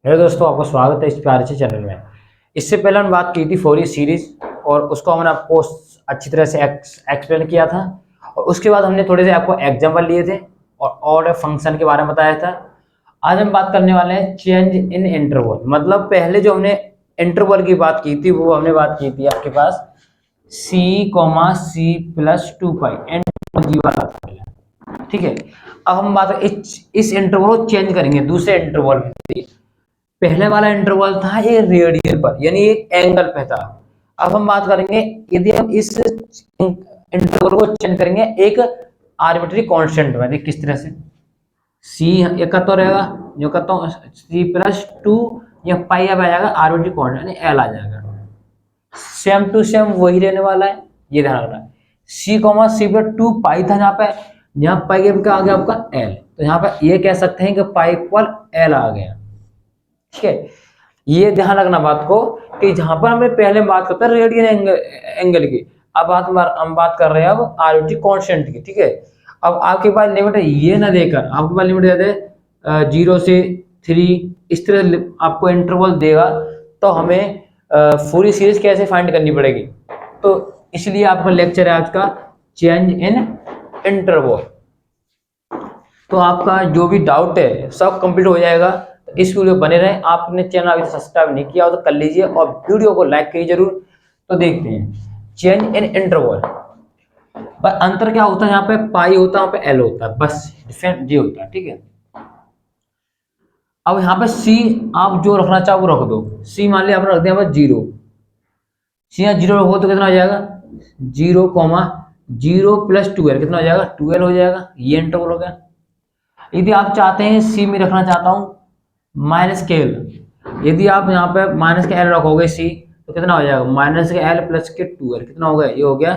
Hello दोस्तों, आपका स्वागत है इस प्यारे से चैनल में। इससे पहले हमने बात की थी फोरियर सीरीज और उसको हमने आपको अच्छी तरह से एक्सप्लेन किया था। और उसके बाद हमने थोड़े से आपको एग्जाम्पल लिए थे और फंक्शन के बारे में बताया था। आज हम बात करने वाले हैं चेंज इन इंटरवल। मतलब पहले जो हमने इंटरवल की बात की थी वो हमने बात की थी आपके पास c,c+2 पाई जी वाला था पहले। ठीक है, अब हम बात इस इंटरवल को चेंज करेंगे दूसरे इंटरवल में। पहले वाला इंटरवल था ये रेडियन पर यानी एक एंगल पे था। अब हम बात करेंगे यदि हम इस इंटरवल को चेंज करेंगे एक आर्बिट्री कांस्टेंट में। देख किस तरह से सी एक तो रहेगा जो कहता हूँ c+2 या पाई अब आ जाएगा आर्बिट्री कांस्टेंट यानी एल आ जाएगा। सेम टू सेम वही रहने वाला है, ये ध्यान रखना है। c,c+2 पाई था यहाँ पे, यहाँ पाई आ गया आपका एल, तो यहाँ पे ये कह सकते हैं कि पाई इक्वल एल आ गया। ठीक है, ये ध्यान रखना बात को कि जहां पर हमने पहले बात करते हैं रेडियन एंगल की, अब हम बात कर रहे हैं अब आरबिट्री कांस्टेंट की। ठीक है, अब आपके पास लिमिट ये ना देकर आपके पास लिमिट दे दे 0 से 3, इस तरह आपको इंटरवल देगा तो हमें पूरी सीरीज कैसे फाइंड करनी पड़ेगी। तो इसलिए आपका लेक्चर है आज का चेंज इन इंटरवल। तो आपका जो भी डाउट है सब कंप्लीट हो जाएगा। तो इस वीडियो बने रहें। आपने चैनल अभी सब्सक्राइब नहीं किया हो तो कर लीजिए और वीडियो को लाइक कीजिए जरूर। तो देखते हैं चेंज इन इंटरवल पर अंतर क्या होता है। यहाँ पे पाई होता है, यहाँ पे एल होता है, बस डिफरेंट ये होता है। ठीक है, अब यहाँ पे सी आप जो रखना चाहो वो रख दो। सी मान लिया आपने रख दिया 0, सी यहाँ 0 रखो तो कितना हो जाएगा 0,0+12 कितना हो जाएगा 12 हो जाएगा। ये इंटरवल हो गया। यदि आप चाहते हैं सी में रखना चाहता हूं माइनस के एल, यदि आप यहाँ पे माइनस के एल रखोगे सी तो कितना हो जाएगा माइनस के एल प्लस के 2 एल कितना हो गया, ये हो गया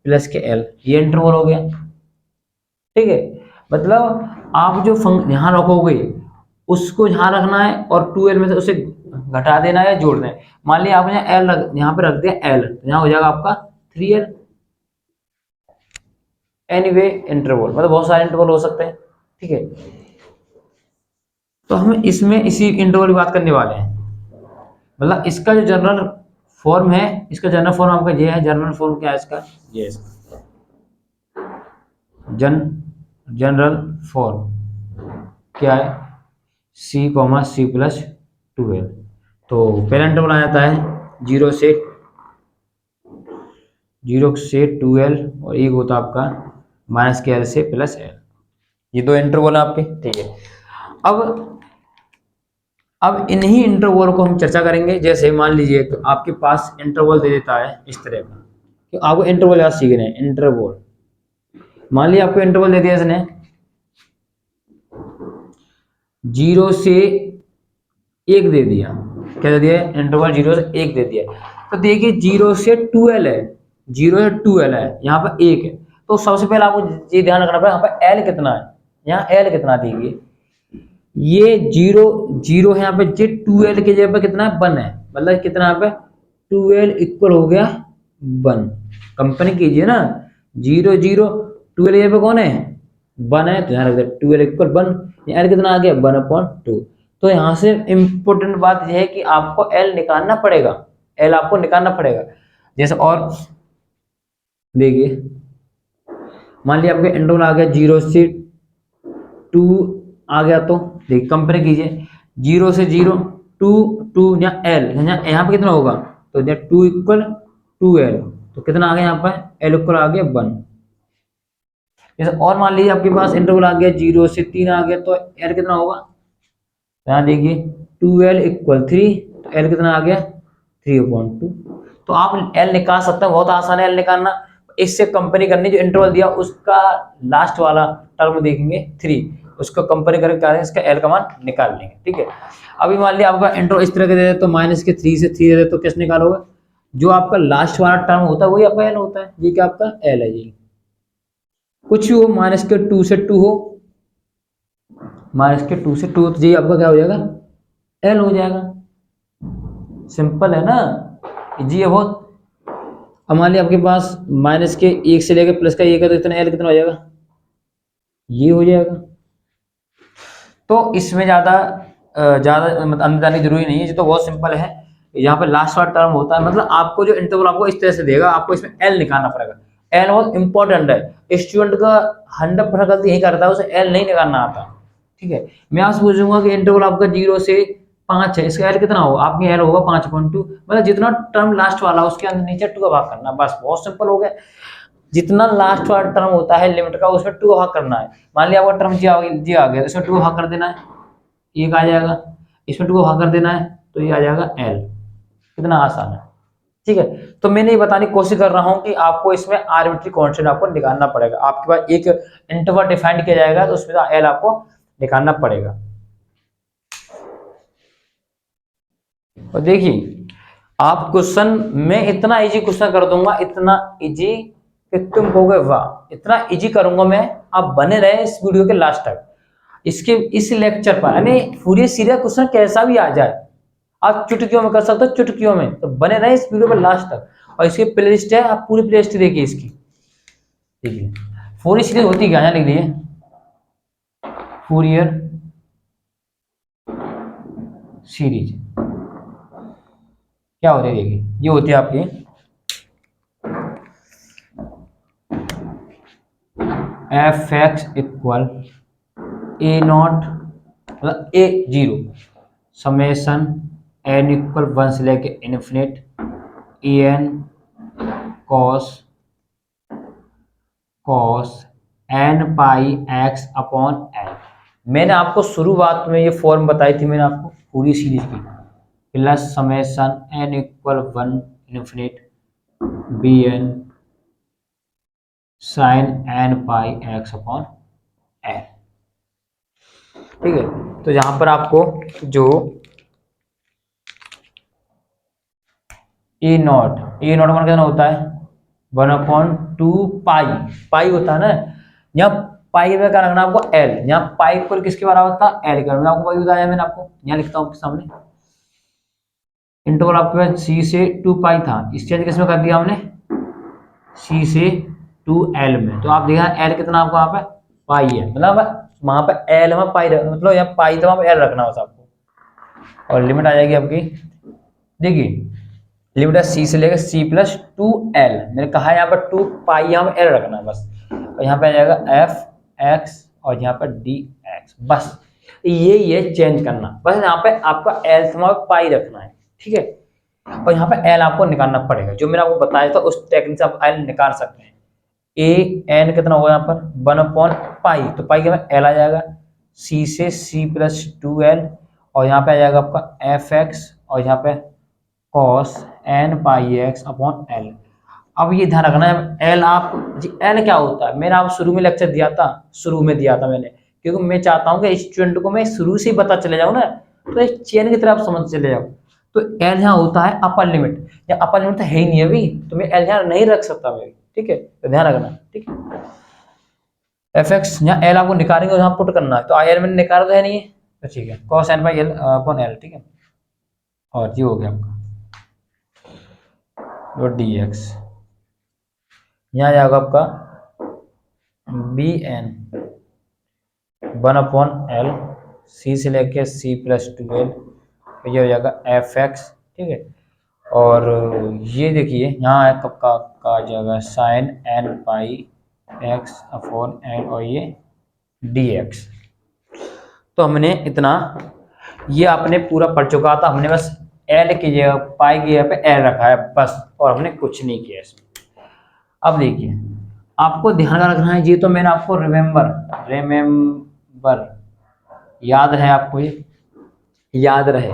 प्लस के एल, ये इंटरवल हो गया। ठीक है, मतलब आप जो यहाँ रखोगे उसको यहाँ रखना है और 2 एल में से उसे घटा देना है, जोड़ देना है। मान लिया आपने एल यहाँ पे रख दिया एल, यहाँ हो जाएगा आपका 3 एल। एनीवे इंटरवल मतलब बहुत सारे इंटरवल हो सकते हैं। ठीक है, तो हम इसमें इसी इंटरवल की बात करने वाले हैं। मतलब इसका जो जनरल फॉर्म है, इसका जनरल फॉर्म आपका ये है। जनरल फॉर्म क्या है इसका, ये है जनरल फॉर्म क्या है c,c+2l। तो पहला इंटरवल आ जाता है 0 से 2l और एक होता है आपका माइनस के एल से प्लस एल। ये दो इंटरवल है आपके। ठीक है, अब इन्हीं इंटरवल को हम चर्चा करेंगे। जैसे मान लीजिए तो आपके पास इंटरवल दे देता है इस तरह का कि आपको इंटरवल याद सीखना है। इंटरवल मान लिया आपको इंटरवल दे दिया इसने 0 से 1 दे दिया। क्या दे दिया इंटरवल 0 से 1 दे दिया। तो देखिए 0 से 2l है, 0 से 2l है, यहाँ पर 1 है। तो सबसे पहले आपको ये ध्यान रखना पड़ेगा यहाँ पर एल कितना है, यहाँ एल कितना देखिए ये 0 है यहाँ पे, जे 2l के जगह पे कितना है 1 है। मतलब कितना यहाँ पे 2l इक्वल हो गया 1। कंपनी कीजिए ना 0 0 2l के जगह पे कौन है 1 है, तो यहाँ रख दिया 2l इक्वल 1। एल कितना आ गया 1/2। तो यहाँ से इंपॉर्टेंट बात यह है कि आपको एल निकालना पड़ेगा, एल आपको निकालना पड़ेगा। जैसे और देखिए मान लिया आपके इंटरवल आ गया 0 से 2 आ गया, तो देखिए कंपेयर कीजिए 0 से 0 2 2 यहाँ एल, यहाँ पे कितना होगा तो 2 इक्वल 2l, तो कितना आ गया यहाँ पर एल इक्वल आ गया 1। जैसे और मान लीजिए आपके पास इंटरवल आ गया 0 से 3 आ गया, तो एल कितना होगा यहाँ देखिए 2l इक्वल 3, तो एल कितना आ गया 3/2। तो आप एल निकाल सकते हैं, बहुत आसान है एल निकालना। इससे कंपेयर करनी जो इंटरवल दिया उसका लास्ट वाला टर्म देखेंगे 3, उसको कंपेयर करके इसका एल का मान निकाल लेंगे। ठीक है, अभी मान लिया आपका इंटरवल इस तरह के दे दे तो माइनस के 3 से 3 दे दे तो किस निकालोगे, जो आपका लास्ट वाला टर्म होता है वही आपका एल होता है। ये क्या आपका एल है जी, कुछ भी हो माइनस के 2 से 2 हो, माइनस के 2 से 2 तो ये आपका क्या हो जाएगा एल हो जाएगा। सिंपल है ना जी, ये बहुत। अब मान लिया आपके पास माइनस के 1 से लेकर प्लस का 1 है, तो इतना एल कितना हो जाएगा ये हो जाएगा। तो इसमें ज्यादा ज़्यादा मतलब अंदर जाने की जरूरी नहीं है, ये तो बहुत सिंपल है। यहाँ पे लास्ट वाला टर्म होता है, मतलब आपको जो इंटरवल आपको इस तरह से देगा, आपको इसमें एल निकालना पड़ेगा। एल बहुत इंपॉर्टेंट है, स्टूडेंट का 100% गलती यही करता है, उसे एल नहीं निकालना आता। ठीक है, मैं आपसे पूछूंगा कि इंटरवल आपका 0 से 5 है, इसका एल कितना होगा? आपके एल होगा 5.2, मतलब जितना टर्म लास्ट वाला उसके अंदर नीचे 2 का भाग करना, बस बहुत सिंपल हो गया। जितना लास्ट वाला टर्म होता है लिमिट का, उसमें 2 का भाग करना है। मान लिया आपका टर्म जी आ गया, तो इसमें 2 का भाग कर देना है, एक आ जाएगा। इसमें 2 को भाग कर देना है, तो ये आ जाएगा एल। कितना आसान है। ठीक है, तो मैंने ये बताने की कोशिश कर रहा हूं कि आपको इसमें आर्बिट्री कांस्टेंट आपको निकालना पड़ेगा। आपके पास एक इंटरवल डिफाइंड किया जाएगा, तो उसमें एल आपको निकालना पड़ेगा। और देखिए, आप क्वेश्चन में इतना इजी क्वेश्चन कर दूंगा, इतना इजी कि तुम कहोगे वाह, इतना इजी करूंगा मैं। आप बने रहे इस वीडियो के लास्ट तक, इसके इस लेक्चर पर, यानी फूरियर सीरीज क्वेश्चन कैसा भी आ जाए आप चुटकियों में कर सकते हो, चुटकियों में। तो बने रहे इस वीडियो पर लास्ट तक। और इसकी प्लेलिस्ट है, आप पूरी प्लेलिस्ट देखिए इसकी। देखिए फूरियर सीरीज होती क्या है, लिख दिए फूरियर सीरीज क्या होती है। देखिए ये होती है आपकी f x equal a naught मतलब a zero summation n equal 1 से लेके infinite e n cos n pi x upon n. मैंने आपको शुरुआत में ये फॉर्म बताई थी, मैंने आपको पूरी सीरीज की, plus summation n equal 1 infinite b n sine n pi x upon n. ठीक है, तो यहां पर आपको जो ए नॉट मान कितना होता है 1/2 पाई होता है ना। यहाँ पाई में क्या रखना आपको एल, यहाँ पाई इक्वल किसके बराबर था एल का, आपको वही बताया मैंने आपको। यहाँ लिखता हूँ आपके सामने, इंटरवल आपके पास सी से 2 पाई था, इस चेंज किसमें कर दिया हमने सी से 2l में। तो आप देखा एल कितना आपको यहाँ पे पाई है, मतलब वहां पे एल में पाई मतलब यहाँ पाई था, वहां पे एल रखना बस आपको। और लिमिट आ जाएगी आपकी, देखिए लिमिट है सी से लेकर सी प्लस 2l। मैंने कहा यहाँ पर 2 पाई यहाँ पे एल रखना है बस। और यहाँ पे आ जाएगा एफ एक्स और यहाँ पर डी एक्स, बस ये चेंज करना, बस यहाँ पे आपका एल पाई रखना है। ठीक है, और यहाँ पे एल आपको निकालना पड़ेगा, जो मैंने आपको बताया था उस टेक्निक से आप एल निकाल सकते हैं। ए एन कितना होगा यहाँ पर 1/पाई, तो पाई के बाद एल आ जाएगा, सी से सी प्लस 2l और यहाँ पे आ जाएगा आपका एफ एक्स और यहाँ पे cos n pi x upon L. अब ये ध्यान रखना है एल आप जी, एल क्या होता है मैंने आप शुरू में लेक्चर दिया था, शुरू में दिया था मैंने, क्योंकि मैं चाहता हूँ कि स्टूडेंट को मैं शुरू से ही पता चले जाऊँ ना, तो एक चेन की तरह आप समझ चले जाओ। तो एल यहाँ होता है अपर लिमिट, या अपर लिमिट तो है ही नहीं अभी, तो मैं एल यहाँ नहीं रख सकता मैं। ठीक है, तो ध्यान रखना। ठीक है, एफ एक्स यहाँ एल आपको निकालेंगे, यहाँ पुट करना है, तो आई एल मैंने निकाला तो है नहीं है, तो ठीक है cos n by L upon L. ठीक है, और ये हो गया आपका डी एक्स, यहाँ जाएगा आपका बी एन 1/l सी से लेके सी प्लस 2l, ये हो जाएगा एफ एक्स। ठीक है, और ये देखिए यहाँ है कब का आ जाएगा sign n pi x upon N और ये डी एक्स। तो हमने इतना ये आपने पूरा पढ़ चुका था, हमने बस एल की जगह पाई की जगह पे एल रखा है बस, और हमने कुछ नहीं किया इसमें। अब देखिए आपको ध्यान रखना है, ये तो मैंने आपको रिमेम्बर याद है, आपको ये याद रहे।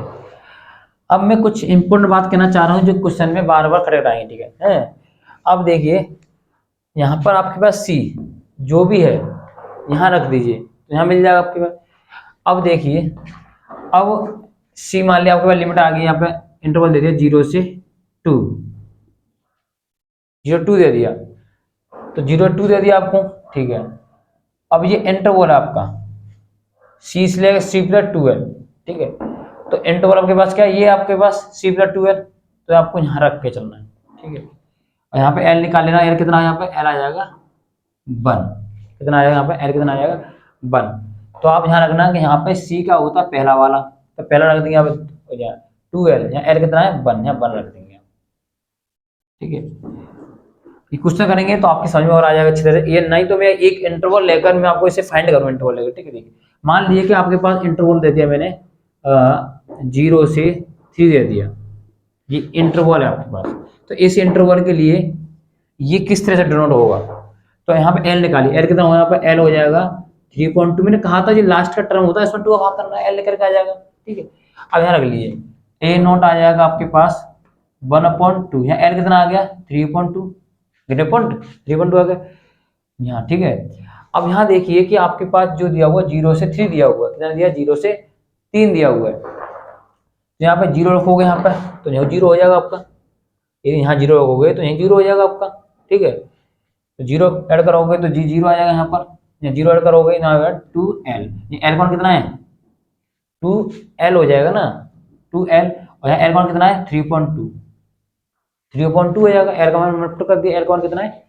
अब मैं कुछ इंपॉर्टेंट बात कहना चाह रहा हूँ जो क्वेश्चन में बार बार खड़े रहेंगे। ठीक है, अब देखिए यहाँ पर आपके पास सी जो भी है यहाँ रख दीजिए, तो यहाँ मिल जाएगा आपके पास। अब देखिए, अब सी मान लिया आपके पास लिमिट आ गई, यहाँ पे इंटरवल दे दिया 0 से 2, 0 2 दे दिया, तो 0 2 दे दिया आपको। ठीक है, अब ये इंटरवल है आपका सी से लेकर सी प्लस 2l। ठीक है, तो इंटरवल आपके पास क्या है, ये आपके पास सी प्लस 2l, तो आपको यहाँ रख के चलना है। ठीक है, और यहाँ पे एल निकाल लेना, एल कितना है यहाँ पे एल आ जाएगा 1, कितना आ जाएगा यहाँ पे एल कितना आ जाएगा 1। तो आप ध्यान रखना कि यहाँ पे सी का होता है पहला वाला, तो पहला रख देंगे आप 2l, यहाँ l कितना है 1, यहाँ 1 रख देंगे। ठीक है, ये क्वेश्चन करेंगे तो आपकी समझ में और आ जाएगा अच्छी तरह से। ये नहीं तो मैं एक इंटरवल लेकर मैं आपको इसे फाइंड करूँ, इंटरवल लेकर। ठीक है, देखिए मान लीजिए कि आपके पास इंटरवल दे दिया मैंने 0 से 3 दे दिया, ये इंटरवल है आपके पास। तो इस इंटरवल के लिए ये किस तरह से डिनोट होगा, तो यहाँ पे एल निकालिए, एल कितना होगा, यहाँ पे एल हो जाएगा 3.2। मैंने कहा था जो लास्ट का टर्म होता है इसमें 2 का भाग करना है, एल लेकर के आ जाएगा। ठीक है, अब यहाँ रख लीजिए ए नोट आ जाएगा आपके पास 1/2, यहाँ एल कितना आ गया 3.2, 3.2 आ गया यहाँ। ठीक है, अब यहाँ देखिए कि आपके पास जो दिया हुआ 0 से 3 दिया हुआ है, कितना दिया 0 से 3 दिया हुआ है। तो यहाँ पे 0 रखोगे यहाँ पर तो यहाँ 0 हो जाएगा आपका, यहाँ 0 रखोगे तो यहाँ 0 हो जाएगा आपका। ठीक है, तो 0 ऐड करोगे तो 0 आ जाएगा यहाँ पर, यहाँ 0 ऐड करोगे यहाँ आएगा 2l, ये l कौन कितना है 2l हो जाएगा ना, 2l, और यहाँ l कौन कितना है 3.2, 3.2 हो जाएगा, l का मान मल्टीप्लाई कर दिया, l कौन कितना है,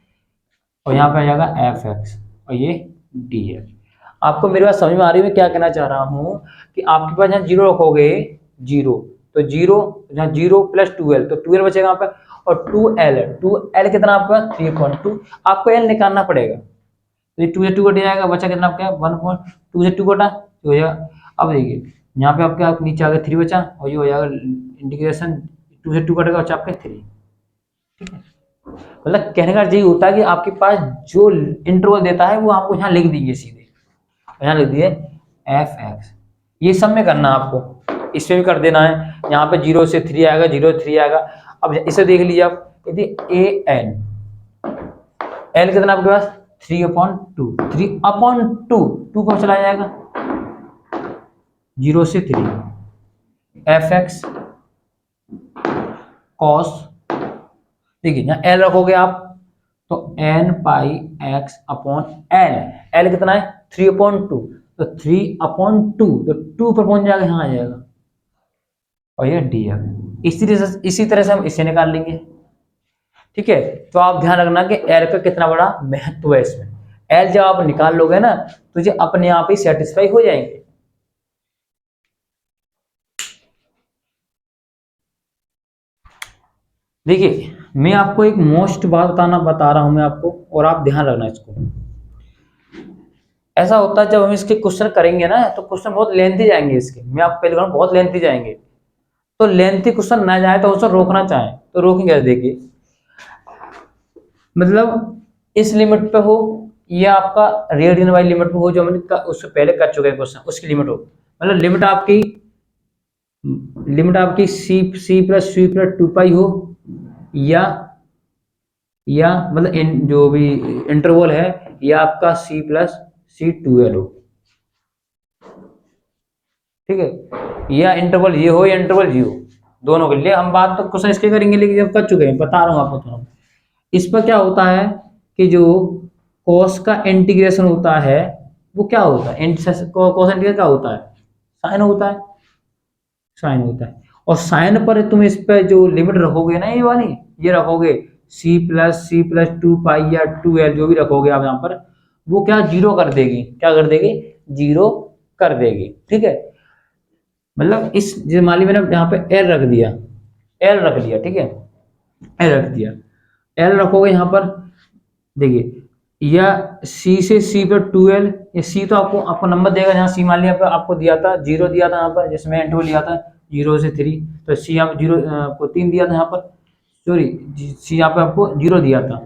और यहाँ पे आ जाएगा fx और ये df। आपको मेरी बात समझ में आ रही है मैं क्या कहना चाह रहा हूँ कि आपके पास यहाँ 0 रखोगे 0, तो 0 यहाँ 0 प्लस 2l, तो 2l बचेगा यहाँ पे, और 2l कितना आपका 3.2, आपको l निकालना पड़ेगा। तो ये 2 से 2 कट जाएगा, बचा कितना आपका 1.2 से 2 कटा तो हो जाएगा। अब देखिए यहाँ पे आपका नीचे आ गया 3 बचा, और ये हो जाएगा इंटीग्रेशन 2 से 2 कटेगा बचा आपका 3। ठीक है, मतलब कहने का यही होता है कि आपके पास जो इंटरवल देता है वो आपको यहाँ लिख दीजिए सीधे, यहाँ लिख दिए fx। ये सब में करना आपको, इसमें भी कर देना है, यहाँ पे 0 से 3 आएगा, 0 से 3 आएगा। अब इसे देख लीजिए आप, यदि an l कितना आपके पास 3/2, 3/2, 2 कब चला जाएगा 0 से 3, fx cos, देखिए यहाँ l रखोगे आप तो n पाई x अपॉन l कितना है 3/2, तो 3/2, तो 2 पर पहुंच जाएगा, यहाँ आ जाएगा, और ये df। इसी तरह से हम इसे निकाल लेंगे। ठीक है, तो आप ध्यान रखना कि l का कितना बड़ा महत्व है इसमें। l जब आप निकाल लोगे ना तो ये अपने आप ही सेटिस्फाई हो जाएंगे। देखिए मैं आपको एक मोस्ट बात बता रहा हूं मैं आपको, और आप ध्यान रखना इसको। ऐसा होता है जब हम इसके क्वेश्चन करेंगे ना तो क्वेश्चन बहुत लेंथी जाएंगे इसके, मैं आपको पहले कहूं बहुत लेंथी जाएंगे। तो लेंथी क्वेश्चन ना जाए तो उसे रोकना चाहें तो रोकेंगे। देखिए मतलब इस लिमिट पे हो या आपका रेडियन वाली लिमिट पे हो, जो हमने उससे पहले कर चुके हैं क्वेश्चन, उसकी लिमिट हो, मतलब लिमिट आपकी c प्लस 2 पाई हो, या मतलब जो भी इंटरवल है या आपका c प्लस 2l हो। ठीक है, या इंटरवल ये हो या इंटरवल ये हो, दोनों के लिए हम बात तो क्वेश्चन इसके करेंगे, लेकिन जब कर चुके हैं बता रहा हूँ आपको थोड़ा। इस पर क्या होता है कि जो cos का इंटीग्रेशन होता है वो क्या होता है, cos इंटीग्रेशन क्या होता है, साइन होता है, साइन होता है। और साइन पर तुम इस पर जो लिमिट रखोगे ना, ये वाली ये रखोगे c प्लस 2 पाई या 2l जो भी रखोगे आप यहाँ पर, वो क्या जीरो कर देगी, क्या कर देगी जीरो कर देगी। ठीक है, मतलब इस मान ली मैंने यहाँ पे l रख दिया, l रख लिया, ठीक है l रख दिया, l रखोगे यहाँ पर, देखिए या c से c पर 2l, ये c तो आपको नंबर देगा, जहाँ c मान लिया आपको दिया था 0 दिया था यहाँ पर, जिसमें इंटरवल लिया था 0 से 3, तो c यहाँ पर 0 आपको 3 दिया था यहाँ पर, सॉरी c यहाँ पे आपको 0 दिया था।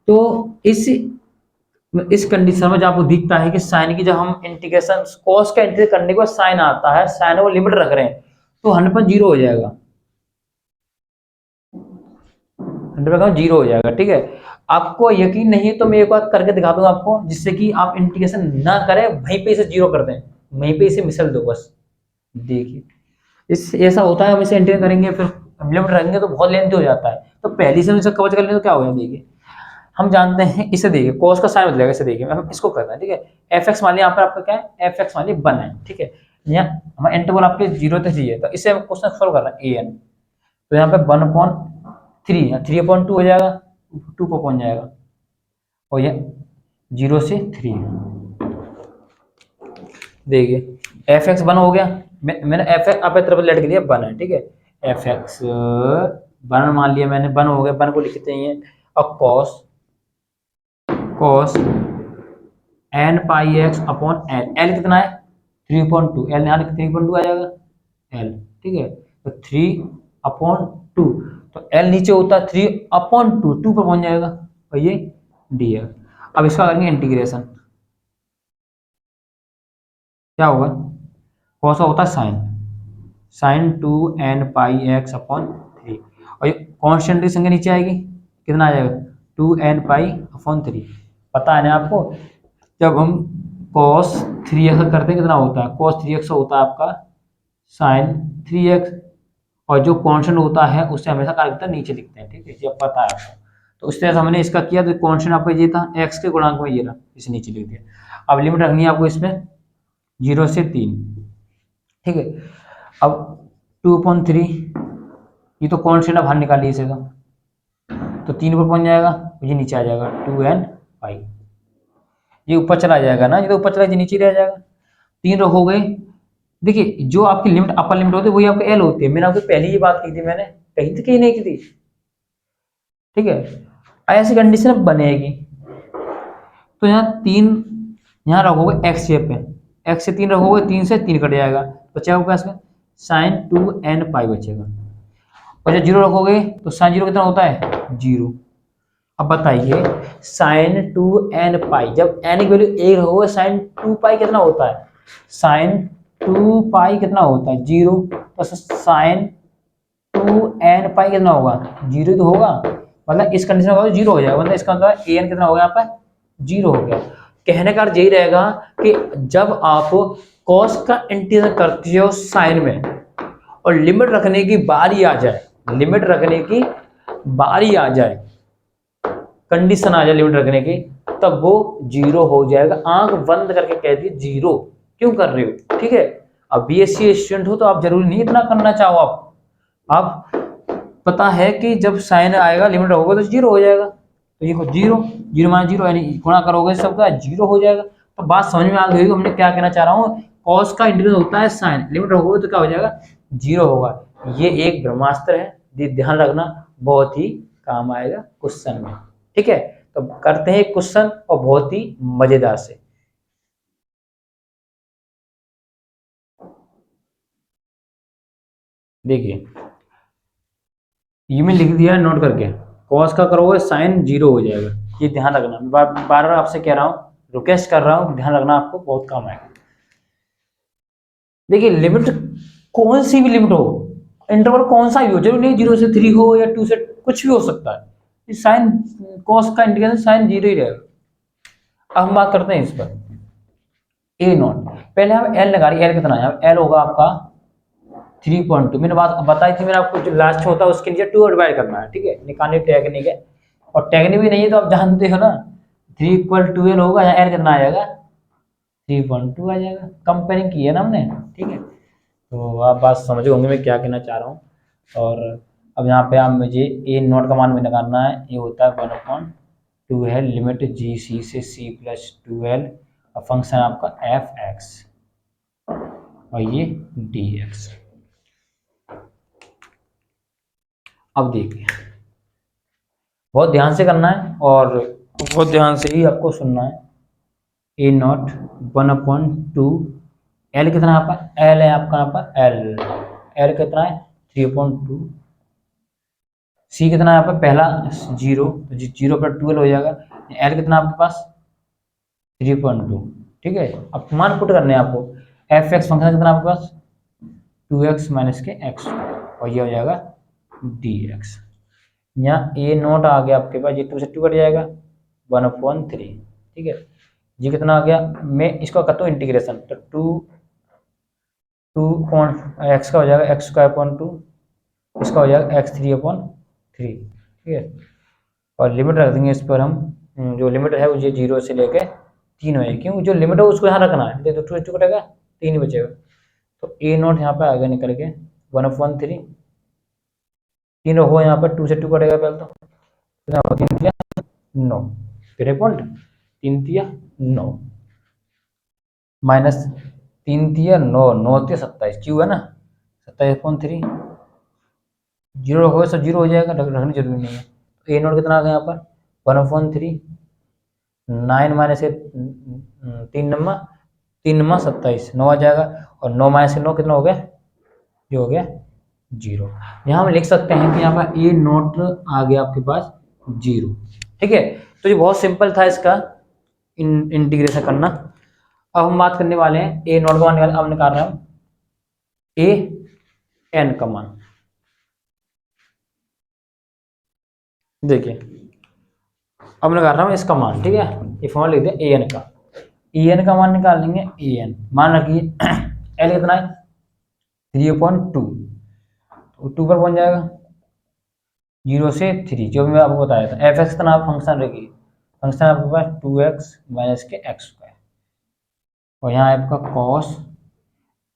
तो इस कंडीशन में जो आपको दिखता है कि साइन की जब हम इंटीग्रेशन कॉस का इंटीग्रेट करने के बाद साइन आता है, साइन वो लिमिट रख रहे हैं, तो 100% हो जाएगा, 100% हो जाएगा। ठीक है, आपको यकीन नहीं तो मैं एक बार करके दिखा दूंगा आपको, जिससे कि आप इंटीग्रेशन ना करें, वहीं पे इसे जीरो कर दें, वहीं पे इसे मिसल दो बस। देखिए इस ऐसा होता है, हम इसे इंटीग्रेट करेंगे फिर लिमिट रखेंगे तो बहुत लेंथी हो जाता है, तो पहले से इसे कवर कर लें तो क्या होगा। देखिए हम जानते हैं, इसे देखिए cos का साइन बदलेगा, इसे देखिए हम इसको करना है। ठीक है, fx मान लिया यहाँ पर आपका क्या है, fx मान लिया 1 है। ठीक है, यहाँ हमारा इंटरवल आपके 0 से 3 है, तो इसे हम क्वेश्चन सॉल्व कर रहे हैं an, तो यहाँ पे 1/3 3/2 हो जाएगा, 2 पर पहुंच जाएगा, और ये 0 से 3 देखिए fx 1 हो गया, मैंने एफ एक्स आप तरफ लेट के लिए वन है, ठीक है, एफ एक्स वन मान लिया मैंने, वन हो गया, वन को लिखते हैं। और cos cos n pi x upon L, L कितना है 3.2, एल यहाँ 3.2 आ जाएगा एल, ठीक है, तो 3/2, तो एल नीचे होता है 3/2, 2 पर पहुंच जाएगा, और ये डी है। अब इसका करेंगे इंटीग्रेशन, क्या होगा, कौन सा होता है साइन, साइन 2n पाई एक्स अपॉन 3, और ये कॉन्स्टेंट की संख्या नीचे आएगी, कितना आ जाएगा 2n पाई अपॉन 3, पता है ना आपको, जब हम cos 3x करते हैं कितना होता है, cos 3x होता है आपका sin 3x, और जो कांस्टेंट होता है उससे हमेशा क्या लिखते हैं, नीचे लिखते हैं, ठीक है, ये पता है आपको। तो उस तरह से हमने इसका किया, तो कांस्टेंट आपका ये था x के गुणांक में, ये रहा, इसे नीचे लिख दिया। अब लिमिट रखनी है आपको इसमें 0 से 3, ठीक है। अब 2/3, ये तो कांस्टेंट अब बाहर निकालिए इसे, तो 3 पर पहुंच जाएगा, ये नीचे आ जाएगा 2n पाई, ये ऊपर चला जाएगा ना, ये तो ऊपर चला जाए नीचे रह जाएगा, 3 रखो गए। देखिए जो आपकी लिमिट अपर लिमिट होती है वही आपकी एल होती है, मैंने आपको पहले ही बात की थी, मैंने कही थी कि नहीं की थी, ठीक है, ऐसी कंडीशन बनेगी। तो यहाँ 3 यहाँ रखोगे एक्स शेप में, एक्स से 3 रखोगे, 3 से 3 कट जाएगा, बचा होगा इसमें साइन 2n पाई बचेगा, और जब 0 रखोगे तो साइन 0 कितना होता है 0। अब बताइए साइन 2n पाई, जब n की वैल्यू 1 रखोगे साइन 2 पाई कितना होता है, साइन 2 पाई कितना होता है 0, तो साइन 2n पाई कितना होगा 0 तो होगा, मतलब इस कंडीशन में 0 हो जाएगा, मतलब इसका मतलब an कितना हो गया यहाँ पर 0 हो गया। कहने का अर्थ यही रहेगा कि जब आप cos का इंटीग्रेशन करते हो साइन में, और लिमिट रखने की बारी आ जाए, लिमिट रखने की बारी आ जाए, कंडीशन आ जाए लिमिट रखने की, तब वो 0 हो जाएगा, आंख बंद करके कह दिए 0 क्यों कर रहे हो, ठीक है। अब बीएससी स्टूडेंट हो तो आप जरूरी नहीं इतना करना चाहो, आप पता है कि जब साइन आएगा लिमिट होगा तो 0 हो जाएगा, तो ये 0 0 मान 0 यानी गुणा करोगे सबका 0 हो जाएगा। तो बात समझ में आ गई, हमने क्या कहना चाह रहा हूँ, कॉस का इंटीग्रल होता है साइन, लिमिट होगा तो क्या हो जाएगा 0 होगा। ये एक ब्रह्मास्त्र है, ये ध्यान रखना, बहुत ही काम आएगा क्वेश्चन में, ठीक है। तो करते हैं क्वेश्चन, और बहुत ही मजेदार से। देखिए ये मैं लिख दिया नोट करके, कॉस का करोगे साइन 0 हो जाएगा, ये ध्यान रखना, बार बार आपसे कह रहा हूँ, रिक्वेस्ट कर रहा हूँ, ध्यान रखना, आपको बहुत काम आएगा। देखिए लिमिट कौन सी भी लिमिट हो, इंटरवल कौन सा भी हो, जरूरी नहीं 0 से 3 हो या 2 से, कुछ भी हो सकता है, साइन कॉस का इंटीग्रेशन साइन 0 ही रहेगा। अब हम बात करते हैं इस पर ए नॉट, पहले हम एल लगा रही, एल कितना है, एल होगा आपका 3.2, मैंने बात बताई थी, मैंने आपको जो लास्ट होता है उसके नीचे 2 डिवाइड करना है, ठीक है, निकालने टेक्निक है, और टेक्निक भी नहीं है तो आप जानते हो ना, 3 = 12 होगा, यहाँ एल कितना आ जाएगा 3.2 आ जाएगा, कंपेयरिंग की है ना हमने, ठीक है। तो आप बात समझ होंगे मैं क्या कहना चाह रहा हूँ। और अब यहाँ पे आप मुझे ए नॉट का मान भी निकालना है, ये होता है 1/2 है लिमिट जी सी से सी प्लस 2l, और फंक्शन आपका एफ एक्स, और ये डी एक्स। अब देखिए बहुत ध्यान से करना है, और बहुत ध्यान से ही आपको सुनना है। ए नॉट 1/2, एल कितना है आपका, एल है आपका यहाँ पर एल, एल कितना है 3/2, सी कितना है यहाँ पर पहला 0, 0 पर 12 हो जाएगा, एल कितना आपके पास 3.2, ठीक है। अब मान पुट करने हैं आपको, एफ एक्स फंक्शन कितना आपके पास 2x माइनस के एक्स, और ये हो जाएगा डी एक्स। यहाँ ए नॉट आ गया आपके पास, ये 2 से 2 कट जाएगा 1/3, ठीक है। ये कितना आ गया, मैं इसको करता हूँ इंटीग्रेशन, तो 2 एक्स का हो जाएगा x²/2, इसका हो जाएगा x3/3, ठीक है। और लिमिट रख देंगे इस पर हम, जो लिमिट है वो ये 0 से लेके 3 है, क्योंकि जो लिमिट है उसको यहाँ रखना है, तो 2 से 2 कटेगा 3 ही बचेगा, तो ए नॉट यहाँ पे आगे निकल के 1/3, 3 हो यहाँ पर 2 से 2 कटेगा पहले, तो 3 दिया 9, 3.3 दिया 9 माइनस 3 3 9, 9 3 27, क्यू है ना 27/3, जीरो हो सब जीरो हो जाएगा, रखनी जरूरी नहीं है। तो ए नोट कितना आ गया यहाँ पर 1/3, 9 माइनस से 3 नंबर 3 नंबर 27, 9 आ जाएगा, और 9 माइनस से 9 कितना हो गया, ये हो गया 0। यहाँ हम लिख सकते हैं कि यहाँ पर ए नोट आ गया आपके पास 0। ठीक है, तो ये बहुत सिंपल था इसका इंटीग्रेशन करना। अब हम बात करने वाले हैं ए नोट का मान अब निकाल रहे हैं ए एन का मान। देखिए अब निकाल रहा हूँ इसका मान, ठीक है, ये फॉर्मूला लिख दिया ए एन का। ए एन का मान निकाल लेंगे, ए एन मान रखिए एल कितना है 3/2, तो 2 पर पहुंच जाएगा 0 से 3, जो भी मैं आपको बताया था। एफ एक्स का नाम फंक्शन रखिए, फंक्शन आपके पास 2x माइनस के एक्स स्क्वायर, और यहाँ आपका कॉस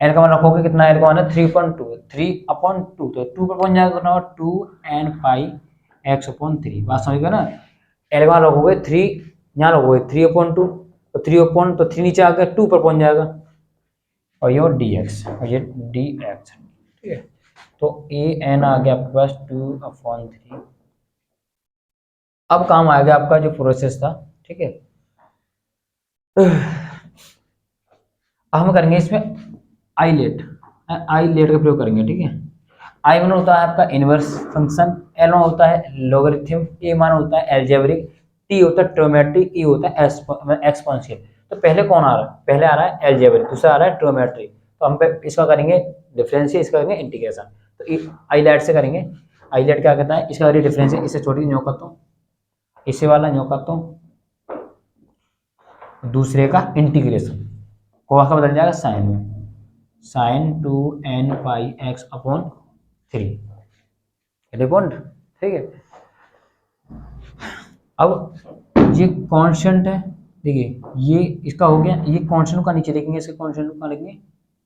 एन का मान रखोगे कितना, एन का मान है 3/2, 3/2, तो 2 पर पहुंच जाएगा ना 2n पाई x/3, बात समझ गए ना। एन का मान रखोगे 3, यहाँ रखोगे 3/2, तो 3 नीचे आ गया 2 पर पहुंच जाएगा, और ये dx, और ये dx, ठीक है। तो ए एन आ गया आपके पास 2/3। अब काम आएगा आपका जो प्रोसेस था, ठीक है। अब हम करेंगे इसमें आईलेट का प्रयोग करेंगे, ठीक है। आई मान होता है आपका इनवर्स फंक्शन, एल होता है लॉगरिथम, ए मान होता है एल्जेब्रिक, टी होता है ट्रिग्नोमेट्रिक, ई होता है एक्सपोनेंशियल। तो पहले कौन आ रहा है, पहले आ रहा है एल्जेब्रिक, दूसरा आ रहा है ट्रिग्नोमेट्रिक। तो हम इसका करेंगे डिफरेंशियल, इसका करेंगे इंटीग्रेशन। तो आईलेट से करेंगे। आईलेट क्या कहता है, इसका करिए डिफरेंशियल, इससे छोटी न्यू करता हूँ, इससे वाला न्यू करता हूँ, दूसरे का इंटीग्रेशन, कॉस का बदल जाएगा साइन में, साइन 2n पाई x/3 पॉइंट, ठीक है। अब ये कांस्टेंट है, देखिए ये इसका हो गया, ये कांस्टेंट का नीचे लिखेंगे, इसके कांस्टेंट का लिखेंगे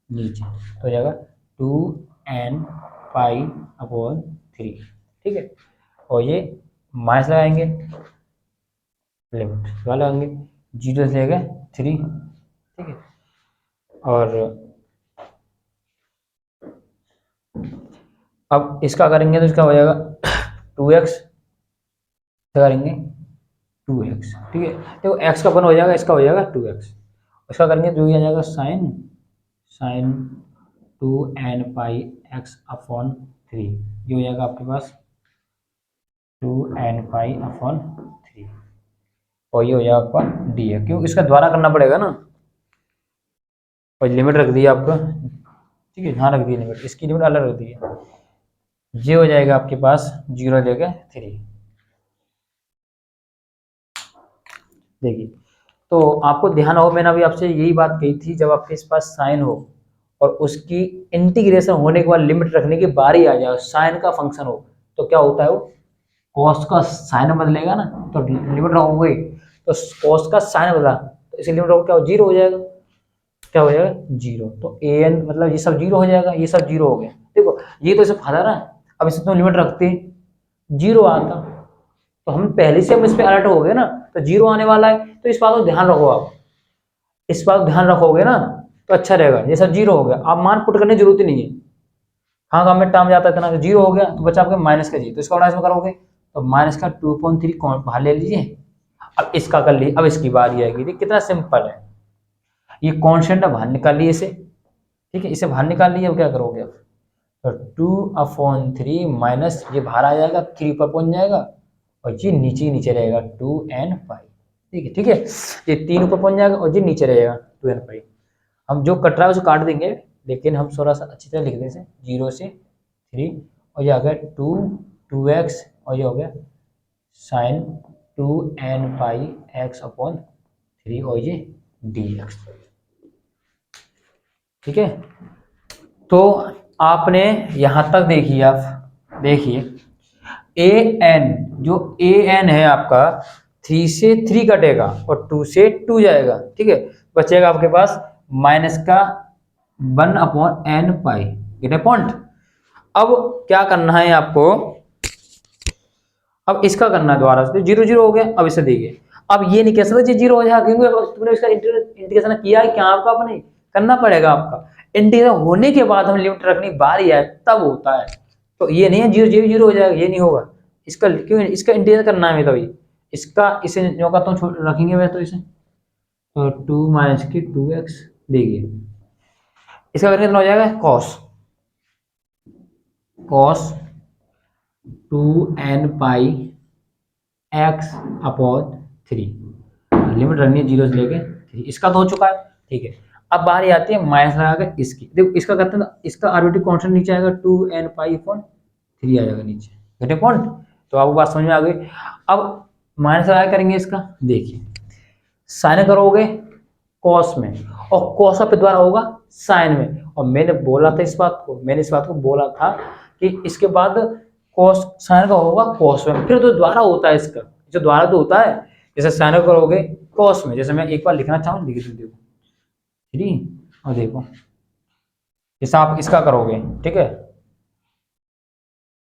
नीचे, तो हो जाएगा 2n पाई/3, ठीक है। और ये माइनस लगाएंगे, लिमिट लगाएंगे, 0 से लेगा 3, ठीक है। और अब इसका करेंगे तो इसका हो जाएगा 2x, करेंगे 2x, ठीक है। देखो x का 1 हो जाएगा, इसका हो जाएगा 2x, इसका करेंगे तो ये आ जाएगा साइन 2n पाई x/3, ये हो जाएगा आपके पास 2n पाई/3, और ये हो जाएगा आपका dx, क्यों इसका द्वारा करना पड़ेगा ना, और लिमिट रख दी आपका, ठीक है, यहाँ रख दी लिमिट, इसकी लिमिट अलग रख दी है, ये हो जाएगा आपके पास 0 लेके 3। देखिए तो आपको ध्यान हो, मैंने अभी आपसे यही बात कही थी, जब आपके पास साइन हो और उसकी इंटीग्रेशन होने के बाद लिमिट रखने की बारी आ जाए, साइन का फंक्शन हो, तो क्या होता है, वो कॉस का साइन बदलेगा ना, तो लिमिट रखोगे तो कॉस का साइन बदला, तो इसी लिमिट रखो क्या हो, 0 हो जाएगा, क्या हो जाएगा 0। तो ए एन मतलब ये सब 0 हो जाएगा, ये सब 0 हो गया। देखो ये तो इसे फादा रहा है, अब इसे तो लिमिट रखते 0 आता, तो हम पहले से हम इस पे अलर्ट हो गए ना, तो 0 आने वाला है, तो इस बात को ध्यान रखो, आप इस बात को ध्यान रखोगे ना तो अच्छा रहेगा। ये सब 0 हो गया, आप मान पुट करने की जरूरत ही नहीं है, हाँ काम में टाइम जाता है इतना, 0 हो गया तो बचा आपके माइनस का जी, तो इसका बड़ा इसमें करोगे तो माइनस का 2.3 बाहर ले लीजिए। अब इसका कर लीजिए, अब इसकी बारी आएगी, देखिए कितना सिंपल है, ये कॉन्स्टेंट है, बाहर निकाल लिए इसे, ठीक है, इसे बाहर निकाल लिए, अब क्या करोगे आप, तो 2/3 माइनस ये बाहर आ जाएगा, 3 पर पहुंच जाएगा, और ये नीचे रहेगा 2n पाई, ठीक है, ये 3 ऊपर पहुंच जाएगा और ये नीचे रहेगा 2n पाई। हम जो कट रहा है उसे काट देंगे, लेकिन हम थोड़ा सा अच्छी तरह लिख दें इसे, 0 से 3, और ये आ गया 2x, और ये हो गया साइन 2n पाई x/3, और ये dx, ठीक है। तो आपने यहां तक देखिए, आप देखिए ए एन, जो ए एन है आपका 3 से 3 कटेगा और 2 से 2 जाएगा, ठीक है, बचेगा आपके पास माइनस का 1/n पाई, कितने पॉइंट। अब क्या करना है आपको, अब इसका करना है दोबारा से, 0 0 हो गया। अब इसे देखिए, अब ये नहीं कह सकते 0 हो जाएगा, क्योंकि तुमने इसका इंटीग्रेशन किया है क्या आपका, आपने करना पड़ेगा आपका। इंटीग्रल होने के बाद हम लिमिट रखनी बारी है तब होता है। तो ये नहीं है 0 0 0 हो जाएगा, ये नहीं होगा। इसका क्यों, इसका इंटीग्रल करना है तभी इसका, इसे जो का तो रखेंगे वैसे तो इसे, तो 2 माइनस की 2x। देखिए इसका करके कितना हो जाएगा, cos cos 2n पाई x अपॉन 3, लिमिट रखनी है 0 से लेके 3। इसका तो हो चुका है, ठीक है। अब बारी आती है माइनस लगाकर इसकी। देखो इसका करते हैं, इसका आर्बिट्री कांस्टेंट नीचे आएगा 2n पाई अपॉन 3 आ जाएगा नीचे, घटे पॉइंट। तो आपको बात समझ में आ गई। अब माइनस लगा करेंगे इसका, देखिए साइन करोगे कॉस में और कॉस पे द्वारा होगा साइन में। और मैंने बोला था इस बात को, मैंने इस बात को बोला था कि इसके बाद कॉस साइन का होगा कॉस में, फिर तो द्वारा होता है इसका, जो द्वारा तो होता है। जैसे साइन करोगे कॉस में, जैसे मैं एक बार लिखना चाहूँ लिख दूँ, देखो ठीक। और देखो जैसे आप इसका करोगे, ठीक है,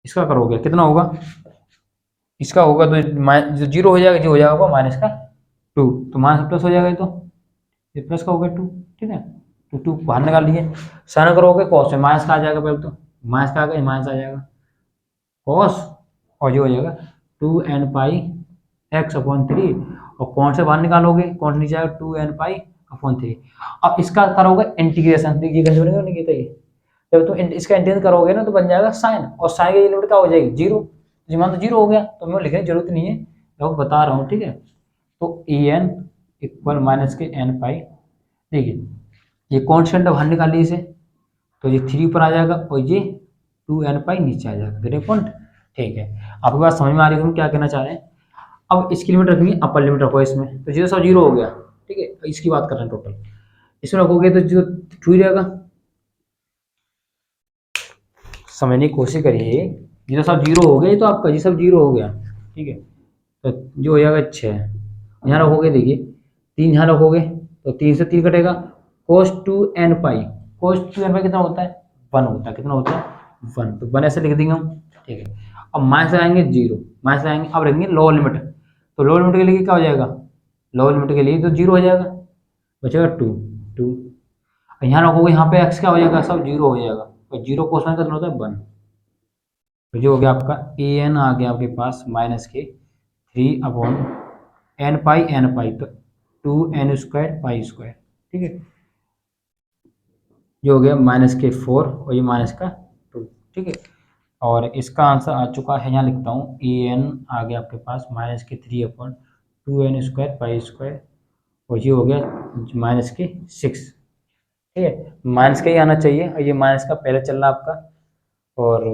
इसका करोगे कितना होगा, इसका होगा तो जो 0 हो जाएगा, जो हो जाएगा माइनस का 2, तो माइनस प्लस हो जाएगा, ये प्लस का हो गया 2, ठीक है। तो 2 बाहर निकाल लिए, साइन करोगे कॉस में, माइनस का आ जाएगा, पहले तो माइनस का आ गया, माइनस आ जाएगा कॉस, और ये हो जाएगा 2n पाई x अपॉन 3, और कौन से बाहर निकालोगे, कौन नीचे आएगा 2n पाई अपॉन 3। अब इसका करोगे इंटीग्रेशन, देखिए कैसे बनेगा, नहीं कहता ये, जब तुम इसका इंटीग्रेशन करोगे ना तो बन जाएगा साइन, और साइन की लिमिट क्या हो जाएगी 0, जी मान तो 0 हो गया, तो मैं लिखने की जरूरत नहीं है, मैं आपको बता रहा हूँ, ठीक है। तो en इक्वल माइनस के n पाई, देखिए ये कॉन्स्टेंट बाहर निकालिए इसे, तो ये 3 ऊपर आ जाएगा और ये 2n पाई नीचे आ जाएगा, ग्रेट पॉइंट, ठीक है। आपकी बात समझ में आ रही है हम क्या कहना चाह रहे हैं। अब इसकी लिमिट रखनी है, अपर लिमिट रखो इसमें, तो 0 सब 0 हो गया, ठीक है। इसकी बात कर रहे हैं टोटल, इसमें रखोगे तो जो 2 ही रहेगा, समझने की कोशिश करिए। 0 सब 0 हो गया, तो आपका जी सब 0 हो गया, ठीक है। तो जो हो जाएगा 6, यहाँ रखोगे, देखिए 3 यहाँ रखोगे तो 3 से 3 कटेगा, cos 2n पाई, cos 2n पाई कितना होता है 1 होता है, कितना होता है 1, तो 1 ऐसे लिख देंगे हम, ठीक है। अब माइनस लगाएंगे 0, माइनस लगाएंगे, अब रखेंगे लोअर लिमिट, तो लोअर लिमिट के लिए क्या हो जाएगा, लोअर लिमिट के लिए तो 0 हो जाएगा, बचेगा 2 2। यहाँ रखोगे, यहाँ पे x क्या हो जाएगा, सब 0 हो जाएगा, और 0 कोस में कितना होता है 1, तो जो हो गया आपका an आ गया आपके पास माइनस के 3 अपॉन n पाई, तो 2n स्क्वायर पाई स्क्वायर, ठीक है। जो हो गया माइनस के 4 और ये माइनस का 2, ठीक है। और इसका आंसर आ चुका है, यहाँ लिखता हूँ an आ गया आपके पास माइनस के 3 upon 2n square pi square, और ये हो गया माइनस के 6, ठीक है। माइनस का ही आना चाहिए, और ये माइनस का पहले चल रहा है आपका, और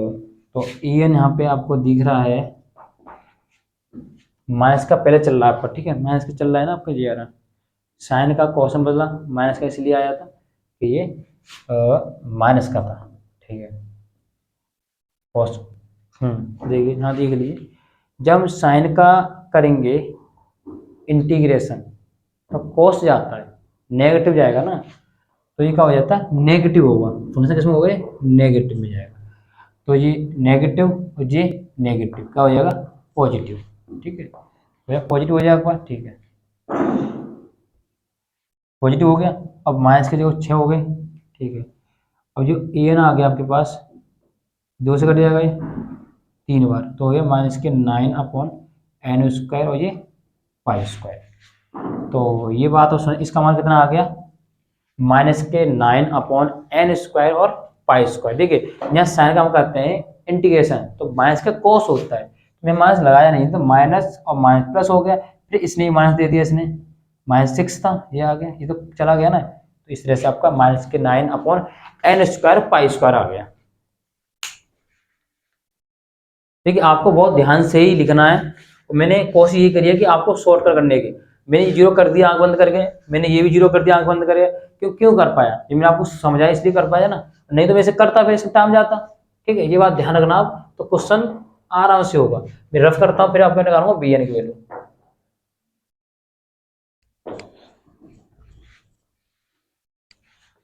तो en यहाँ पे आपको दिख रहा है माइनस का पहले चल रहा है आपका, ठीक है, माइनस का चल रहा है ना आपका, ये आ रहा साइन का क्वेश्चन बदला, माइनस का इसलिए आया था कि ये माइनस का था, ठीक है। कॉस देखिए, हाँ देख लीजिए, जब हम साइन का करेंगे इंटीग्रेशन तो कॉस जाता है, नेगेटिव जाएगा ना, तो ये क्या हो जाता है नेगेटिव होगा, फंक्शन किसमें होगा, नेगेटिव में जाएगा, तो ये नेगेटिव और ये नेगेटिव क्या हो जाएगा पॉजिटिव, ठीक है, तो पॉजिटिव हो जाएगा, ठीक है, पॉजिटिव हो गया। अब माइनस के जो 6 हो गए, ठीक है। अब जो an आ गया आपके पास 2 से कट जाएगा ये 3 बार, तो हो गया माइनस के 9 अपॉन n स्क्वायर और ये पाई स्क्वायर, तो ये बात तो सुन, इसका मान कितना आ गया माइनस के 9 अपॉन n स्क्वायर और पाई स्क्वायर। देखिए यहाँ साइन का हम करते हैं इंटीग्रेशन, तो माइनस का कॉस होता है, मैं माइनस लगाया नहीं, तो माइनस और माइनस प्लस हो गया, फिर इसने माइनस दे दिया, इसने माइनस 6 था, ये आ गया, ये तो चला गया ना, तो इस तरह से आपका माइनस के 9 upon n square pi square आ गया। देखिए आपको बहुत ध्यान से ही लिखना है, और मैंने कोशिश ये करी है कि आपको शॉर्ट कर करने की, मैंने 0 कर दिया आंख बंद करके, मैंने ये भी 0 कर दिया आंख बंद करके, क्यों कर पाया, ये मैंने आपको समझाया इसलिए कर पाया ना, नहीं तो वैसे करता फिर टाइम जाता, ठीक है। ये बात ध्यान रखना आप, तो क्वेश्चन आराम से होगा। मैं रफ करता हूँ, फिर आपको निकालूंगा bn की वैल्यू।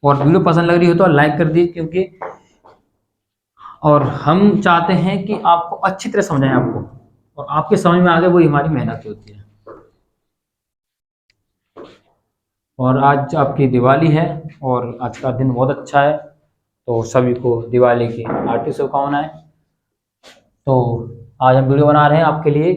और वीडियो पसंद लग रही हो तो लाइक कर दीजिए, क्योंकि और हम चाहते हैं कि आपको अच्छी तरह समझाएं आपको, और आपके समझ में आ गए, वही हमारी मेहनत होती है। और आज आपकी दिवाली है और आज का दिन बहुत अच्छा है, तो सभी को दिवाली की हार्दिक शुभकामनाएं। तो आज हम वीडियो बना रहे हैं आपके लिए।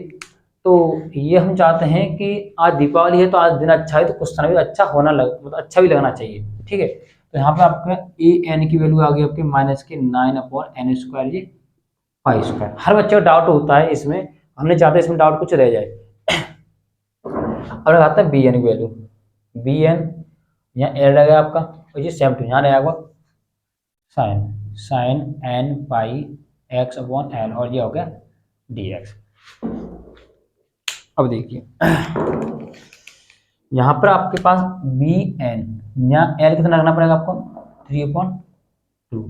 तो ये हम चाहते हैं कि आज दीपावली है तो आज दिन अच्छा है, तो कुछ समय भी अच्छा होना मतलब अच्छा भी लगना चाहिए, ठीक है। तो यहाँ पे आपका ए एन की वैल्यू आ गई आपके -9/n² ये पाई स्क्वायर। हर बच्चे को डाउट होता है इसमें, हमने चाहते इसमें डाउट कुछ रह जाए। अब लगाता है बी एन की वैल्यू, बी एन यहाँ एल रहेगा आपका, और ये सेम टू यहाँ रहेगा साइन एन पाई x/l, और ये हो गया dx। अब देखिए यहाँ पर आपके पास बी एन, यहाँ एल कितना रखना पड़ेगा आपको 3/2,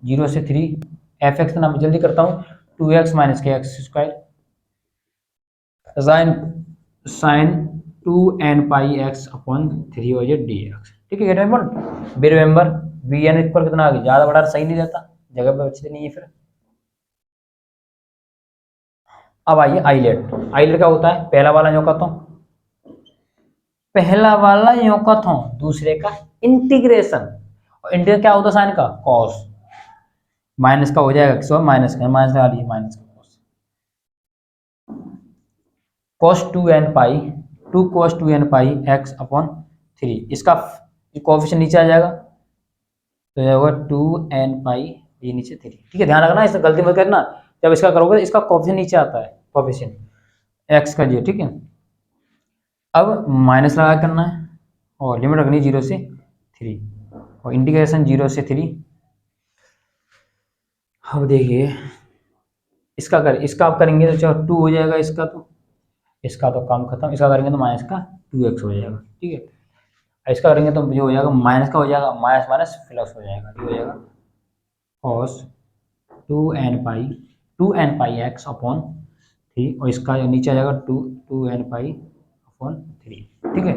0 से 3, एफ एक्स नाम जल्दी करता हूँ 2x - kx² sign 2n πx/3 हो जाए dx, ठीक है। B remember B n equal कितना आ गया, ज़्यादा बड़ा सही नहीं रहता, जगह पे बचती नहीं है फिर। अब आइए आइलेट। आइलेट क्या होता है, पहला वाला यों दूसरे का इंटीग्रेशन, और इंटीग्रेशन क्या होता है साइन का कॉस, माइनस का हो जाएगा किसी माइनस का, माइनस का लीजिए माइनस का cos 2 cos 2n πx/3, इसका कोएफिशिएंट नीचे आ जाएगा तो ये होगा 2n π, ये नीचे 3, ठीक है। ध्यान रखना, इससे गलती मत करना, जब इसका करोगे इसका कोएफिशिएंट नीचे आता है, कोएफिशिएंट x का जी, ठीक है। अब माइनस लगा करना है और लिमिट रखनी 0 से 3 और इंटीग्रेशन 0 से 3। अब देखिए इसका आप करेंगे तो चाहे 2 हो जाएगा, इसका तो काम खत्म, इसका करेंगे तो माइनस का 2x हो जाएगा, ठीक है। इसका करेंगे तो जो हो जाएगा माइनस का हो जाएगा, माइनस माइनस प्लस हो जाएगा, ठीक हो जाएगा cos 2n πx/3, और इसका नीचे आ जाएगा 2n π/3, ठीक है।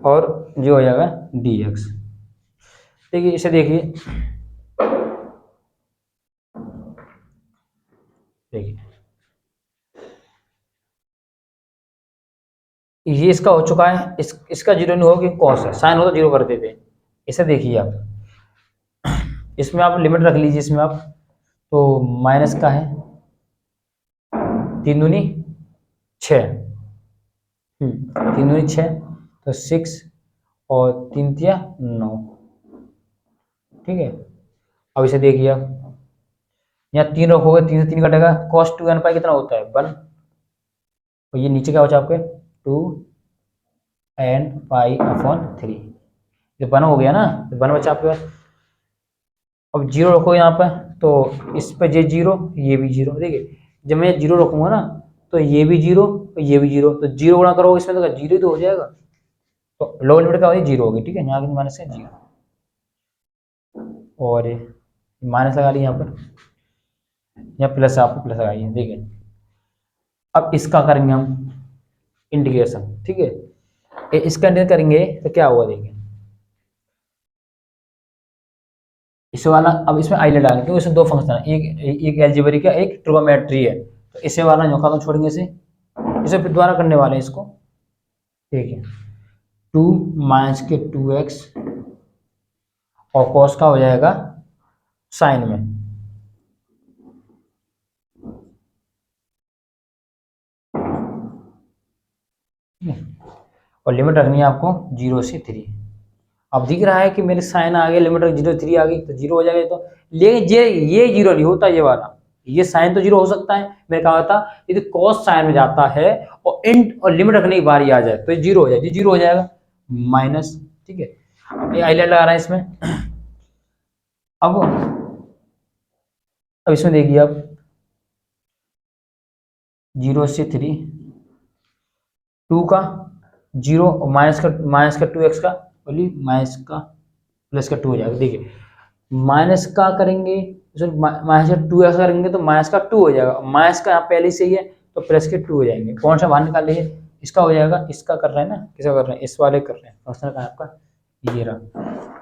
और जो हो जाएगा dx, देखिए इसे देखिए ये इसका हो चुका है, इसका 0 नहीं होगा, कॉस है, साइन होता 0 कर देते। इसे देखिए आप, इसमें आप लिमिट रख लीजिए, इसमें आप तो माइनस का है 3 दूनी 6, 3 दूनी 6 तो 6 और 3 तिया 9, ठीक है। अब इसे देखिए आप, यहाँ 3 रखोगे, 3 से 3 कटेगा, cos 2n π कितना होता है 1, और ये नीचे क्या हो जाए आपके 2n π/3, ये 1 हो गया ना, 1 बचा आपके पास। अब 0 रखो यहाँ पर, तो इस पे ये 0, ये भी 0, देखिए जब मैं 0 रखूंगा ना तो ये भी 0 और ये भी 0, तो 0 गुणा करो इसमें तो 0 तो हो जाएगा, तो लोअर लिमिट क्या होगी 0 होगी, ठीक है। यहाँ की माइनस है 0 और माइनस लगा लिया यहाँ पर, यहाँ प्लस आपको प्लस लगाइए, देखिए। अब इसका करेंगे हम इंटीग्रेशन, ठीक है। इसका इंटीग्रेशन करेंगे तो क्या होगा देखिए, इसे वाला, अब इसमें आइलेट डालेंगे क्योंकि इसमें 2 फंक्शन है, एक एलजेब्रिक है, एक ट्रिग्नोमेट्री है, तो इसे वाला न्योका तो छोड़ेंगे, इसे फिर दोबारा करने वाले हैं इसको, ठीक है। 2 - 2x और कॉस का हो जाएगा साइन में, और लिमिट रखनी है आपको 0 से 3। अब दिख रहा है कि मेरे साइन आ गए, लिमिट 0 3 आ गई तो 0 हो जाएगा, तो लेकिन ये 0 नहीं होता, ये वाला, ये साइन तो 0 हो सकता है, मैंने कहा था यदि कॉस साइन में जाता है और इंट और लिमिट रखने की बारी आ जाए तो ये 0 हो जाएगा, 0 हो जाएगा माइनस, ठीक है। ये आइलैंड लगा रहा है इसमें। अब इसमें देखिए आप 0 से 3, 2 का 0 और माइनस का 2x का, बोलिए माइनस का प्लस का 2 हो जाएगा, देखिए माइनस का करेंगे, माइनस का 2x करेंगे तो माइनस का 2 हो जाएगा, माइनस का यहाँ पहले से ही है तो प्लस के 2 हो जाएंगे, कौन सा बाहर निकाल लीजिए, इसका हो जाएगा, इसका कर रहे हैं ना, किसका कर रहे हैं, इस वाले कर रहे हैं, फंक्शन का आपका ये रहा,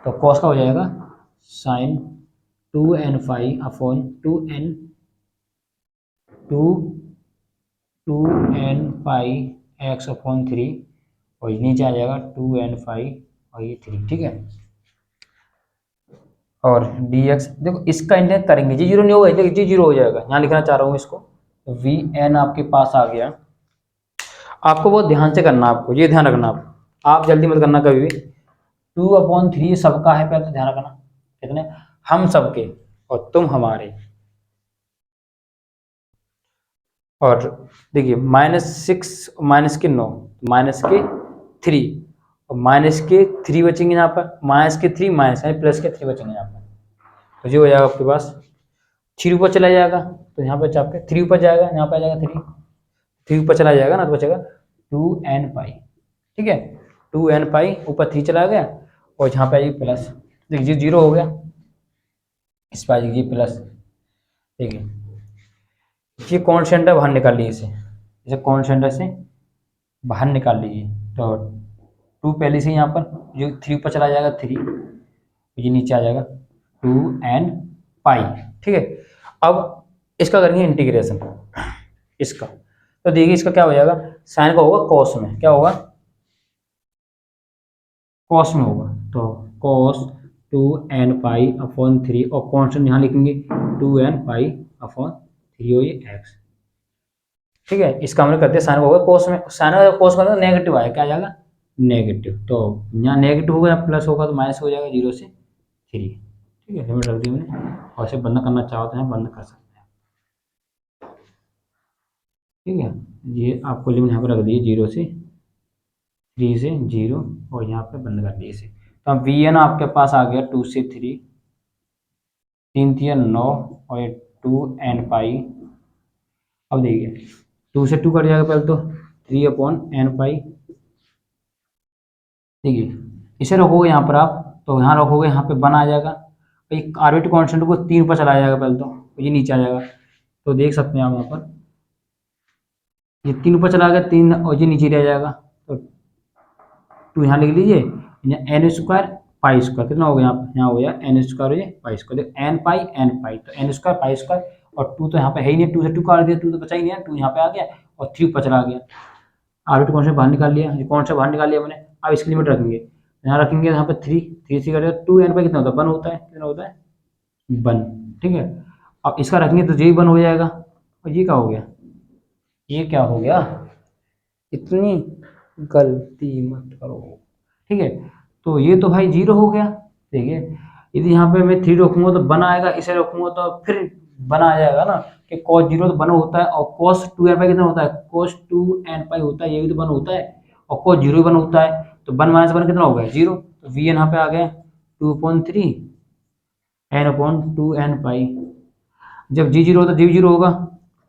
तो कॉस का हो जाएगा साइन 2n π एक्स अपॉन 3 और नीचे आ जाएगा 2n5 और ये 3, ठीक है। और dx देखो इसका इंटीग्रेट करेंगे, जी जीरो नहीं होगा, देखिए जी जीरो हो जाएगा, यहाँ लिखना चाह रहा हूँ इसको, वी एन आपके पास आ गया। आपको बहुत ध्यान से करना, आपको ये ध्यान रखना, आप जल्दी मत करना कभी भी। 2/3 सबका है, पहले तो ध्यान रखना, कितने, हम सबके और तुम हमारे। और देखिए -6 माइनस के 9 माइनस के 3 और माइनस के 3 बचेंगे यहाँ पर, माइनस के 3 माइनस है प्लस के 3 बचेंगे यहाँ पर, तो जो हो जाएगा आपके पास 3 ऊपर चला जाएगा, तो यहाँ पर आपके 3 ऊपर जाएगा, यहाँ पर आ जाएगा 3 ऊपर चला जाएगा ना, तो बचेगा 2n पाई, ठीक है। 2n पाई ऊपर 3 चला गया और यहाँ पे आएगी प्लस, देखिए जीरो हो गया, इस पर आएगी प्लस, देखिए ये कॉन्स्टेंट है, बाहर निकाल लीजिए इसे कॉन्स्टेंट से बाहर निकाल लीजिए, तो 2 पहले से यहाँ पर जो 3 ऊपर चला जाएगा 3, ये नीचे आ जाएगा 2n पाई, ठीक है। अब इसका करेंगे इंटीग्रेशन इसका, तो देखिए इसका क्या हो जाएगा, साइन का होगा कॉस में, क्या होगा, कॉस में होगा, तो कॉस 2n पाई अपॉन 3 और कॉन्स्टेंट यहाँ लिखेंगे 2n पाई अपॉन 3 हो ये x, ठीक है। इसका हमने करते हैं साइन का होगा कॉस में, साइन का कॉस का नेगेटिव आया, क्या आ जाएगा नेगेटिव, तो यहाँ नेगेटिव होगा प्लस होगा तो माइनस हो जाएगा 0 से 3, ठीक है। लिमिट रख दी मैंने, और इसे बंद करना चाहो तो बंद कर सकते हैं, ठीक है। ये आपको लिमिट यहाँ पर रख दी 0 से 3 से 0 और यहाँ पे बंद कर दिए इसे, तो अब वी एन आपके पास आ गया 2 से 3, 3 3 9 और ये 2n पाई, अब देखिए 2 से 2 कट जाएगा पहले तो 3/n पाई, देखिए इसे रखोगे यहाँ पर आप, तो यहाँ रखोगे यहाँ पे 1 आ जाएगा, एक आर्बिट्री कांस्टेंट को 3 पर चलाया जाएगा पहले तो ये नीचे आ जाएगा, तो देख सकते हैं आप यहाँ पर ये 3 ऊपर चला गया 3 और ये नीचे रह जाएगा, तो 2 यहाँ लिख लीजिए, n² पाई स्क्वायर कितना हो गया यहाँ हो गया n² पाई स्क्वायर, देखो n पाई तो n² पाई स्क्वायर, और 2 तो यहाँ पे है ही नहीं, 2 से 2 काट दिया, 2 तो बचा ही नहीं है, 2 यहाँ पे आ गया और 3 ऊपर चला गया, आर्बिट्री कांस्टेंट बाहर निकाल लिया, ये कांस्टेंट बाहर निकाल लिया मैंने। अब इसकी लिमिट रखेंगे, यहाँ रखेंगे यहाँ पे 3 3 कर 2n कितना होता है 1 होता है, कितना होता है 1, ठीक है। अब इसका रखेंगे तो यही 1 हो जाएगा, और ये क्या हो गया, ये क्या हो गया, इतनी गलती मत करो, ठीक है। तो ये तो भाई 0 हो गया, देखिए यदि यहाँ पे मैं 3 रखूंगा तो 1 आएगा, इसे रखूंगा तो फिर 1 आ जाएगा ना, कि cos 0 तो 1 होता है, और cos 2n पाई कितना होता है, cos 2n पाई होता है, ये भी तो 1 होता है, और cos 0 भी 1 होता है, तो 1 माइनस 1 कितना हो गया 0, तो वी यहाँ पे आ गया 2/3 n/2n पाई, जब जी 0 होता है जी 0 होगा,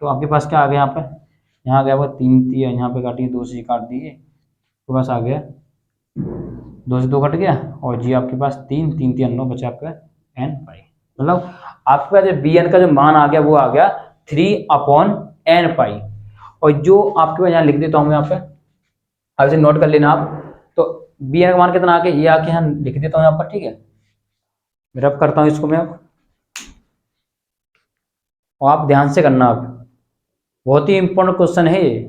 तो आपके पास क्या आ गया यहाँ पर, यहाँ आ गया वो 3 3 यहाँ पे काटिए, 2 से काट दिए, तो बस आ गया 2 से 2 कट गया, और जी आपके पास 3 3 3 9 बचा आपका n पाई, मतलब आपके पास बी एन का जो मान आ गया वो आ गया 3/n पाई, और जो आपके पास यहाँ लिख देता हूँ मैं यहाँ पे, अब इसे नोट कर लेना आप, तो बी एन का मान कितना आ गया, ये आके यहाँ लिख देता हूँ यहाँ पर, ठीक है। रब करता हूँ इसको मैं अब, और आप ध्यान से करना, आप बहुत ही इंपॉर्टेंट क्वेश्चन है ये,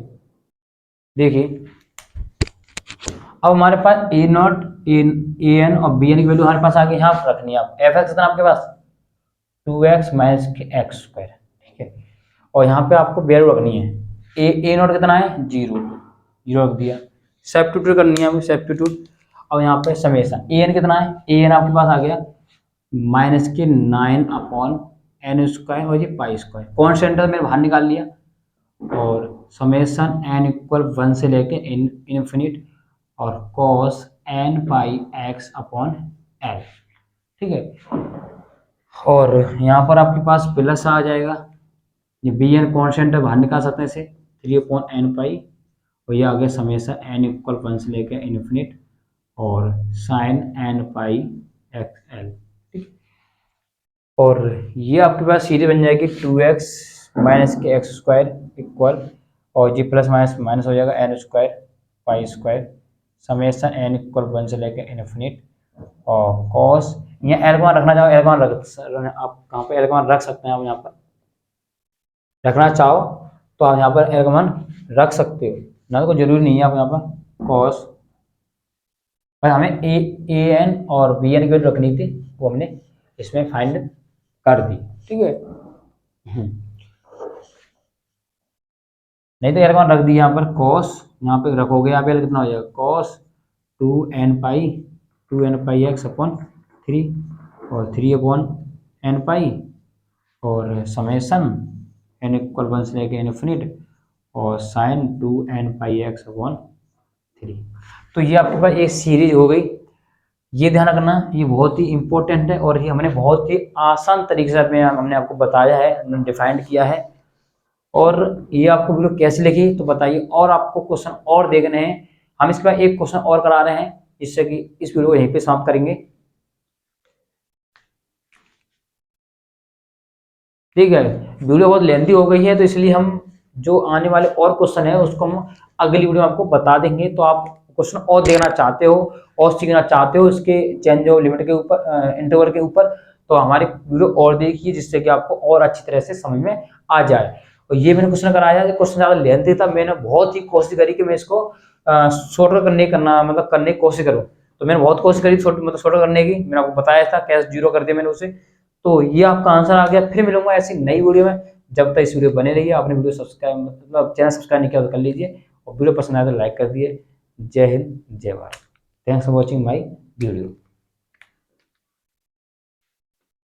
देखिए अब हमारे पास ए नॉट ए एन और बी एन की वैल्यू हमारे पास आ गई, यहाँ पर रखनी है आप, एफ एक्स कितना आपके पास 2x माइनस के x², ठीक है। और यहाँ पे आपको वैल्यू रखनी है ए नॉट कितना है 0 0 रख दिया, सब्स्टिट्यूट करनी है हमें सब्स्टिट्यूट, और यहाँ पे समेशन ए एन कितना है, ए एन आपके पास आ गया -9/n² और ये पाई², कॉन्स्टेंट मैंने बाहर निकाल लिया, और समेशन n इक्वल 1 से लेके इन्फिनिट और cos n πx/L, ठीक है। और यहाँ पर आपके पास प्लस आ जाएगा, ये बी एन कॉन्स्टेंट है बाहर निकाल सकते हैं इसे 3/n पाई, और ये आ गया समेशन n इक्वल 1 से लेकर इन्फिनिट और sin n πxL, ठीक। और ये आपके पास सीधे बन जाएगी 2x माइनस के x² इक्वल, और जी प्लस माइनस माइनस हो जाएगा n² पाई² समेशन n इक्वल 1 से लेकर इन्फिनिट और cos, यहाँ एल मान रखना चाहो एल मान रख, आप कहाँ पे एल मान रख सकते हैं, आप यहाँ पर रखना चाहो तो आप यहाँ पर एल मान रख सकते हो, ना तो कोई जरूरी नहीं है आप यहाँ पर कॉस, पर हमें ए एन और बी एन की वैल्यू रखनी थी, वो हमने इसमें फाइंड कर दी। ठीक है, नहीं तो यार कौन रख दी यहाँ पर कॉस, यहाँ पे रखोगे आप कितना हो जाएगा कॉस 2 n पाई एक्स अपॉन 3 और 3 अपॉन एन पाई और समेसन एन इक्वल 1 से लेके इन्फिनिट और साइन 2 n पाई एक्स अपॉन 3। तो ये आपके पास एक सीरीज हो गई। ये ध्यान रखना, ये बहुत ही इंपॉर्टेंट है और ये हमने बहुत ही आसान तरीके से हमने आपको बताया है, हमने डिफाइंड किया है। और ये आपको वीडियो कैसे लगी तो बताइए, और आपको क्वेश्चन और देखने हैं, हम इसके बाद एक क्वेश्चन और करा रहे हैं, जिससे कि इस वीडियो को यहीं पे समाप्त करेंगे। ठीक है, वीडियो बहुत लेंथी हो गई है, तो इसलिए हम जो आने वाले और क्वेश्चन है उसको हम अगली वीडियो में आपको बता देंगे। तो आप क्वेश्चन और देखना चाहते हो और सीखना चाहते हो इसके चेंज ऑफ लिमिट के ऊपर, इंटरवल के ऊपर, तो हमारी वीडियो और देखिए, जिससे कि आपको और अच्छी तरह से समझ में आ जाए। और ये मैंने क्वेश्चन कराया कि क्वेश्चन ज़्यादा लेंथी था, मैंने बहुत ही कोशिश करी कि मैं इसको शॉर्टर करने की कोशिश करूँ। तो मैंने बहुत कोशिश करी शॉर्टर करने की, मैंने आपको बताया था कैसे 0 कर दिया मैंने उसे। तो ये आपका आंसर आ गया। फिर मिलूंगा ऐसी नई वीडियो में, जब तक इस वीडियो बने रहिए। आपने वीडियो सब्सक्राइब मतलब चैनल सब्सक्राइब नहीं किया तो कर लीजिए, और वीडियो पसंद आया तो लाइक कर दिए। जय हिंद, जय Bharat. Thanks for watching my video.